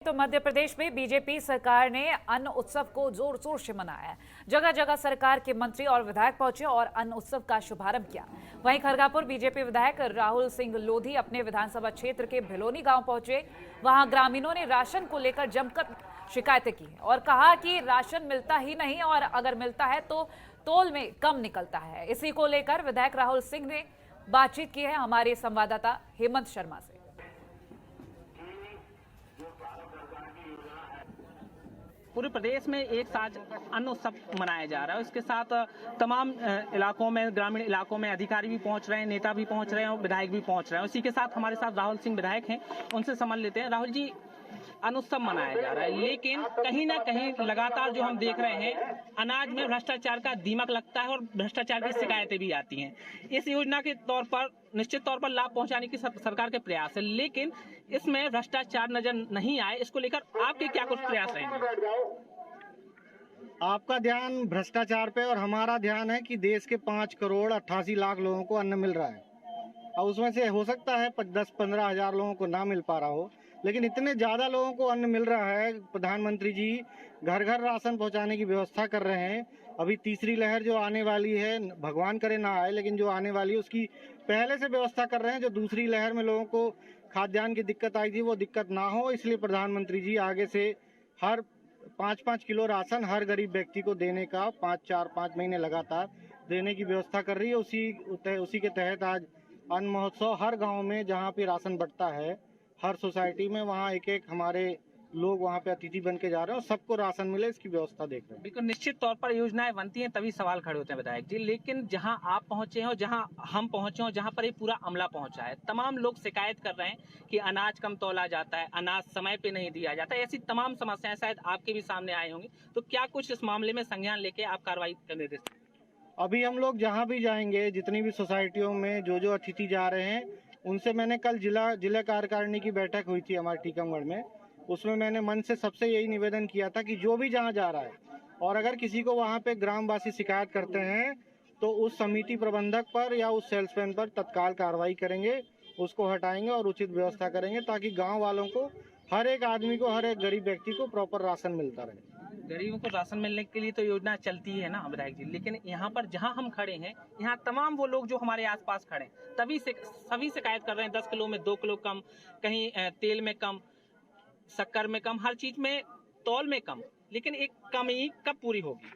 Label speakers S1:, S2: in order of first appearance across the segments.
S1: तो मध्य प्रदेश में बीजेपी सरकार ने अन्न उत्सव को जोर शोर से मनाया। जगह जगह सरकार के मंत्री और विधायक पहुंचे और अन्न उत्सव का शुभारंभ किया। वहीं खरगापुर बीजेपी विधायक राहुल सिंह लोधी अपने विधानसभा क्षेत्र के भिलोनी गांव पहुंचे। वहां ग्रामीणों ने राशन को लेकर जमकर शिकायतें की और कहा कि राशन मिलता ही नहीं और अगर मिलता है तो तौल में कम निकलता है। इसी को लेकर विधायक राहुल सिंह ने बातचीत की है हमारे संवाददाता हेमंत शर्मा से।
S2: पूरे प्रदेश में एक साथ अन्न उत्सव मनाया जा रहा है। उसके साथ तमाम इलाकों में, ग्रामीण इलाकों में अधिकारी भी पहुंच रहे हैं, नेता भी पहुंच रहे हैं और विधायक भी पहुंच रहे हैं। उसी के साथ हमारे साथ राहुल सिंह विधायक हैं, उनसे समझ लेते हैं। राहुल जी, अन्न उत्सव मनाया जा रहा है, लेकिन कहीं ना कहीं लगातार जो हम देख रहे हैं, अनाज में भ्रष्टाचार का दीमक लगता है और भ्रष्टाचार की शिकायतें भी आती हैं। इस योजना के तौर पर निश्चित तौर पर लाभ पहुंचाने की सरकार के प्रयास है, लेकिन इसमें भ्रष्टाचार नजर नहीं आए। इसको लेकर आपके क्या कुछ प्रयास रहेंगे?
S3: आपका ध्यान भ्रष्टाचार पे और हमारा ध्यान है कि देश के 5,88,00,000 लोगों को अन्न मिल रहा है और उसमें से हो सकता है 10-15 हजार लोगों को ना मिल पा रहा हो, लेकिन इतने ज्यादा लोगों को अन्न मिल रहा है। प्रधानमंत्री जी घर घर राशन पहुंचाने की व्यवस्था कर रहे हैं। अभी तीसरी लहर जो आने वाली है, भगवान करे ना आए, लेकिन जो आने वाली है उसकी पहले से व्यवस्था कर रहे हैं। जो दूसरी लहर में लोगों को खाद्यान्न की दिक्कत आई थी वो दिक्कत ना हो, इसलिए प्रधानमंत्री जी आगे से हर 5-5 किलो राशन हर गरीब व्यक्ति को देने का 5 महीने लगातार देने की व्यवस्था कर रही है। उसी के तहत आज अन्न महोत्सव हर गांव में जहां पे राशन बंटता है, हर सोसाइटी में वहां एक हमारे लोग वहां पे अतिथि बन के जा रहे हैं और सबको राशन मिले इसकी व्यवस्था देख रहे हैं।
S2: बिल्कुल, निश्चित तौर पर योजनाएं बनती हैं तभी सवाल खड़े होते हैं विधायक जी, लेकिन जहां आप पहुंचे हो, जहां हम पहुंचे हो, जहां पर ये पूरा अमला पहुंचा है, तमाम लोग शिकायत कर रहे हैं कि अनाज कम तौला जाता है, अनाज समय पे नहीं दिया जाता है। ऐसी तमाम समस्याएं शायद आपके भी सामने आई होंगी, तो क्या कुछ इस मामले में संज्ञान लेके आप कार्रवाई करने दे?
S3: अभी हम लोग जहाँ भी जाएंगे, जितनी भी सोसाइटियों में जो अतिथि जा रहे हैं, उनसे मैंने कल जिला कार्यकारिणी की बैठक हुई थी हमारे टीकमगढ़ में, उसमें मैंने मन से सबसे यही निवेदन किया था कि जो भी जहाँ जा रहा है और अगर किसी को वहाँ पे ग्रामवासी शिकायत करते हैं तो उस समिति प्रबंधक पर या उस सेल्समैन पर तत्काल कार्रवाई करेंगे, उसको हटाएंगे और उचित व्यवस्था करेंगे ताकि गाँव वालों को, हर एक आदमी को, हर एक गरीब व्यक्ति को प्रॉपर राशन मिलता रहे।
S2: गरीबों को राशन मिलने के लिए तो योजना चलती है ना विधायक जी, लेकिन यहाँ पर जहाँ हम खड़े हैं, यहाँ तमाम वो लोग जो हमारे आसपास खड़े हैं सभी शिकायत कर रहे हैं। 10 किलो में 2 किलो कम, कहीं तेल में कम, शक्कर में कम, हर चीज में तौल में कम, लेकिन एक कमी कब पूरी होगी?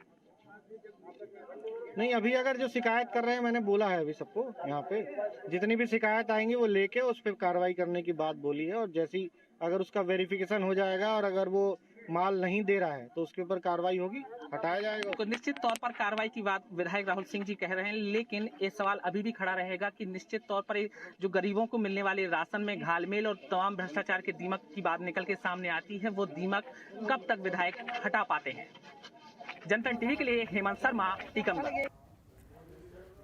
S3: नहीं, अभी अगर जो शिकायत कर रहे हैं, मैंने बोला है अभी सबको, यहाँ पे जितनी भी शिकायत आएंगी वो लेके उस पर कार्रवाई करने की बात बोली है और जैसी अगर उसका वेरिफिकेशन हो जाएगा और अगर वो माल नहीं दे रहा है तो उसके ऊपर कार्रवाई होगी, हटाया जाएगा।
S2: तो निश्चित तौर पर कार्रवाई की बात विधायक राहुल सिंह जी कह रहे हैं, लेकिन ये सवाल अभी भी खड़ा रहेगा कि निश्चित तौर पर जो गरीबों को मिलने वाले राशन में घालमेल और तमाम भ्रष्टाचार के दीमक की बात निकल के सामने आती है, वो दीमक कब तक विधायक हटा पाते हैं? जनता टीवी के लिए हेमंत शर्मा, टीकमगढ़।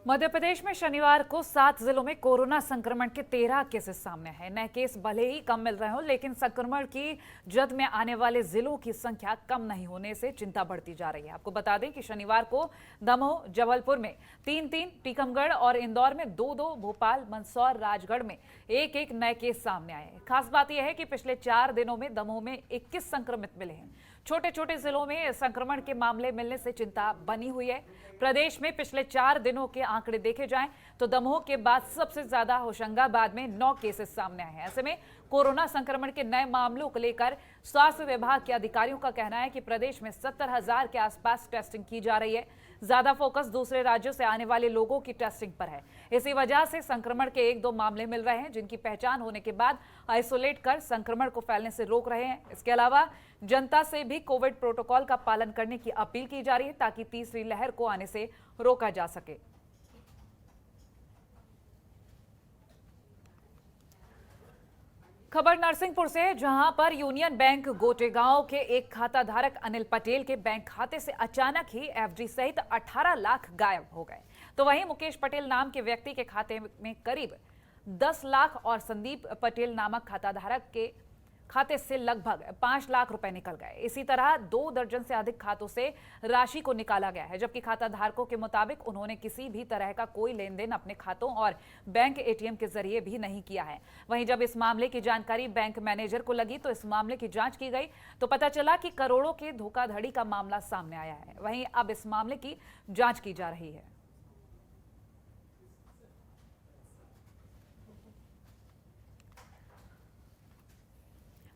S1: मध्य प्रदेश में शनिवार को 7 जिलों में कोरोना संक्रमण के 13 केसेस सामने हैं। नए केस भले ही कम मिल रहे हो, लेकिन संक्रमण की जद में आने वाले जिलों की संख्या कम नहीं होने से चिंता बढ़ती जा रही है। आपको बता दें कि शनिवार को दमोह, जबलपुर में 3-3, टीकमगढ़ और इंदौर में 2-2, भोपाल, मंदसौर, राजगढ़ में 1-1 नए केस सामने आए हैं। खास बात यह है कि पिछले 4 दिनों में दमोह में 21 संक्रमित मिले हैं। छोटे छोटे जिलों में संक्रमण के मामले मिलने से चिंता बनी हुई है। प्रदेश में पिछले 4 दिनों के आंकड़े देखे जाएं तो दमोह के बाद सबसे ज्यादा होशंगाबाद में 9 केसेस सामने आए हैं। ऐसे में कोरोना संक्रमण के नए मामलों को लेकर स्वास्थ्य विभाग के अधिकारियों का कहना है कि प्रदेश में 70,000 के आसपास टेस्टिंग की जा रही है। ज्यादा फोकस दूसरे राज्यों से आने वाले लोगों की टेस्टिंग पर है। इसी वजह से संक्रमण के 1-2 मामले मिल रहे हैं, जिनकी पहचान होने के बाद आइसोलेट कर संक्रमण को फैलने से रोक रहे हैं। इसके अलावा जनता से भी कोविड प्रोटोकॉल का पालन करने की अपील की जा रही है ताकि तीसरी लहर को आने से रोका जा सके। खबर नरसिंहपुर से, जहां पर यूनियन बैंक गोटेगांव के एक खाता धारक अनिल पटेल के बैंक खाते से अचानक ही एफडी सहित 18 लाख गायब हो गए। तो वहीं मुकेश पटेल नाम के व्यक्ति के खाते में करीब 10 लाख और संदीप पटेल नामक खाता धारक के खाते से लगभग 5 लाख रुपए निकल गए। इसी तरह 2 दर्जन से अधिक खातों से राशि को निकाला गया है, जबकि खाता धारकों के मुताबिक उन्होंने किसी भी तरह का कोई लेन देन अपने खातों और बैंक एटीएम के जरिए भी नहीं किया है। वहीं जब इस मामले की जानकारी बैंक मैनेजर को लगी तो इस मामले की जांच की गई तो पता चला कि करोड़ों के धोखाधड़ी का मामला सामने आया है। वहीं अब इस मामले की जांच की जा रही है।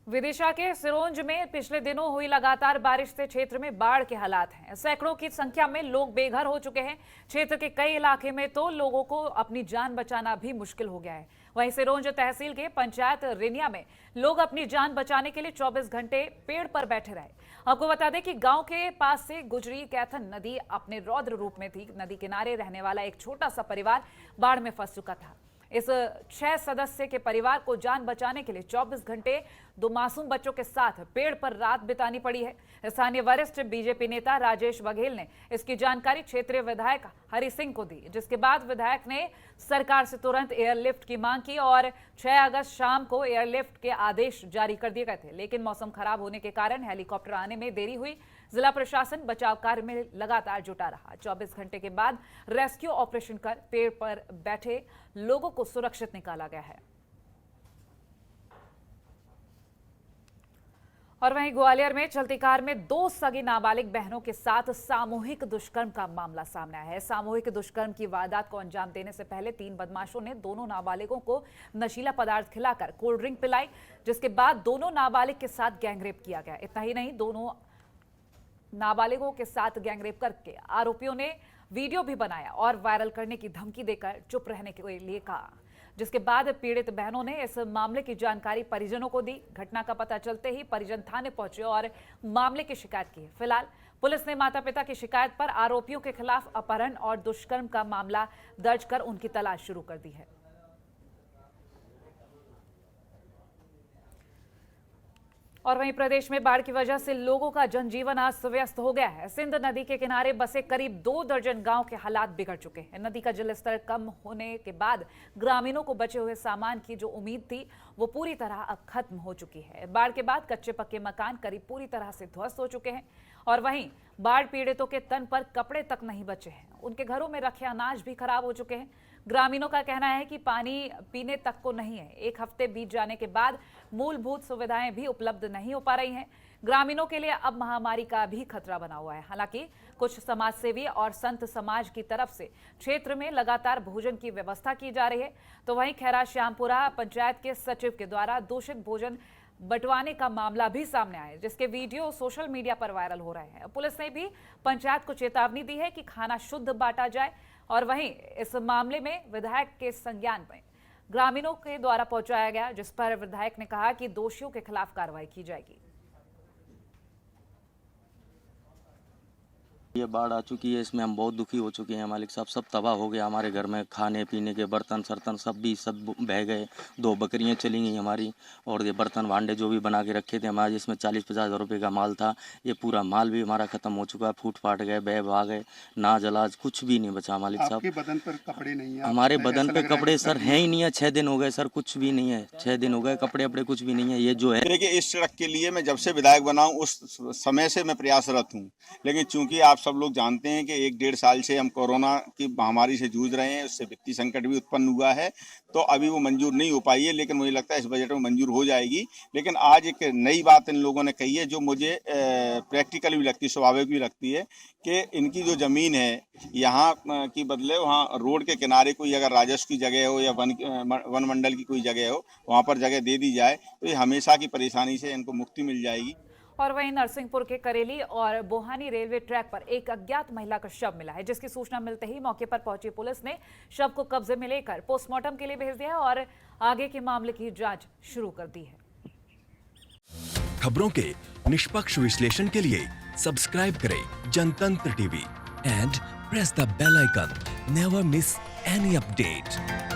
S1: विदिशा के सिरोंज में पिछले दिनों हुई लगातार बारिश से क्षेत्र में बाढ़ के हालात हैं। सैकड़ों की संख्या में लोग बेघर हो चुके हैं। क्षेत्र के कई इलाके में तो लोगों को अपनी जान बचाना भी मुश्किल हो गया है। वहीं सिरोंज तहसील के पंचायत रेनिया में लोग अपनी जान बचाने के लिए 24 घंटे पेड़ पर बैठे रहे। आपको बता दें कि गांव के पास से गुजरी कैथन नदी अपने रौद्र रूप में थी। नदी किनारे रहने वाला एक छोटा सा परिवार बाढ़ में फंस चुका था। इस 6 सदस्य के परिवार को जान बचाने के लिए 24 घंटे 2 मासूम बच्चों के साथ पेड़ पर रात बितानी पड़ी है। स्थानीय वरिष्ठ बीजेपी नेता राजेश बघेल ने इसकी जानकारी क्षेत्रीय विधायक हरि सिंह को दी, जिसके बाद विधायक ने सरकार से तुरंत एयरलिफ्ट की मांग की और 6 अगस्त शाम को एयरलिफ्ट के आदेश जारी कर दिए गए थे। लेकिन मौसम खराब होने के कारण हेलीकॉप्टर आने में देरी हुई। जिला प्रशासन बचाव कार्य में लगातार जुटा रहा। 24 घंटे के बाद रेस्क्यू ऑपरेशन कर पेड़ पर बैठे लोगों को सुरक्षित निकाला गया है। और वहीं ग्वालियर में चलती कार में 2 सगी नाबालिग बहनों के साथ सामूहिक दुष्कर्म का मामला सामने आया है। सामूहिक दुष्कर्म की वारदात को अंजाम देने से पहले 3 बदमाशों ने दोनों नाबालिगों को नशीला पदार्थ खिलाकर कोल्ड ड्रिंक पिलाई, जिसके बाद दोनों नाबालिग के साथ गैंगरेप किया गया। इतना ही नहीं, दोनों नाबालिगों के साथ गैंगरेप करके आरोपियों ने वीडियो भी बनाया और वायरल करने की धमकी देकर चुप रहने के लिए कहा, जिसके बाद पीड़ित बहनों ने इस मामले की जानकारी परिजनों को दी। घटना का पता चलते ही परिजन थाने पहुंचे और मामले की शिकायत की। फिलहाल पुलिस ने माता पिता की शिकायत पर आरोपियों के खिलाफ अपहरण और दुष्कर्म का मामला दर्ज कर उनकी तलाश शुरू कर दी है। और वहीं प्रदेश में बाढ़ की वजह से लोगों का जनजीवन अस्त व्यस्त हो गया है। सिंध नदी के किनारे बसे करीब 2 दर्जन गांव के हालात बिगड़ चुके हैं। नदी का जलस्तर कम होने के बाद ग्रामीणों को बचे हुए सामान की जो उम्मीद थी वो पूरी तरह अब खत्म हो चुकी है। बाढ़ के बाद कच्चे पक्के मकान करीब पूरी तरह से ध्वस्त हो चुके हैं और वहीं बाढ़ पीड़ितों के तन पर कपड़े तक नहीं बचे हैं। उनके घरों में रखे अनाज भी खराब हो चुके हैं। ग्रामीणों का कहना है कि पानी पीने तक को नहीं है। 1 हफ्ते बीत जाने के बाद मूलभूत सुविधाएं भी उपलब्ध नहीं हो पा रही हैं। ग्रामीणों के लिए अब महामारी का भी खतरा बना हुआ है। हालांकि कुछ समाजसेवी और संत समाज की तरफ से क्षेत्र में लगातार भोजन की व्यवस्था की जा रही है, तो वहीं खैरा श्यामपुरा पंचायत के सचिव के द्वारा दूषित भोजन बंटवाने का मामला भी सामने आया है, जिसके वीडियो सोशल मीडिया पर वायरल हो रहे हैं। पुलिस ने भी पंचायत को चेतावनी दी है कि खाना शुद्ध बांटा जाए और वहीं इस मामले में विधायक के संज्ञान में ग्रामीणों के द्वारा पहुंचाया गया, जिस पर विधायक ने कहा कि दोषियों के खिलाफ कार्रवाई की जाएगी।
S4: ये बाढ़ आ चुकी है, इसमें हम बहुत दुखी हो चुके हैं मालिक साहब। सब तबाह हो गया हमारे घर में, खाने पीने के बर्तन सर्तन सब बह गए। 2 बकरियां चली गई हमारी और ये बर्तन भांडे जो भी बना के रखे थे हमारे, जिसमें 40-50 हज़ार रुपये का माल था, ये पूरा माल भी हमारा ख़त्म हो चुका है। फूट फाट गए, बह भा गए, नाज अलाज कुछ भी नहीं बचा मालिक साहब।
S5: आपके बदन पर कपड़े नहीं है?
S4: हमारे बदन पे कपड़े सर हैं ही नहीं है। 6 दिन हो गए सर, कुछ भी नहीं है। 6 दिन हो गए, कपड़े अपड़े कुछ भी नहीं है। ये जो है
S5: देखिए, इस सड़क के लिए मैं जब से विधायक बना हूँ उस समय से मैं प्रयासरत हूँ, लेकिन चूंकि आप सब लोग जानते हैं कि 1-1.5 साल से हम कोरोना की महामारी से जूझ रहे हैं, उससे वित्तीय संकट भी उत्पन्न हुआ है, तो अभी वो मंजूर नहीं हो पाई है, लेकिन मुझे लगता है इस बजट में मंजूर हो जाएगी। लेकिन आज एक नई बात इन लोगों ने कही है जो मुझे प्रैक्टिकल भी लगती है, स्वाभाविक भी लगती है, कि इनकी जो ज़मीन है यहाँ की बदले वहाँ रोड के किनारे कोई अगर राजस्व की जगह हो या वन मंडल की कोई जगह हो, वहाँ पर जगह दे दी जाए तो ये हमेशा की परेशानी से इनको मुक्ति मिल जाएगी।
S1: और वहीं नरसिंहपुर के करेली और बोहानी रेलवे ट्रैक पर एक अज्ञात महिला का शव मिला है, जिसकी सूचना मिलते ही मौके पर पहुंची पुलिस ने शव को कब्जे में लेकर पोस्टमार्टम के लिए भेज दिया और आगे के मामले की जांच शुरू कर दी है।
S6: खबरों के निष्पक्ष विश्लेषण के लिए सब्सक्राइब करें Jantantra TV and press the bell icon. Never miss any update.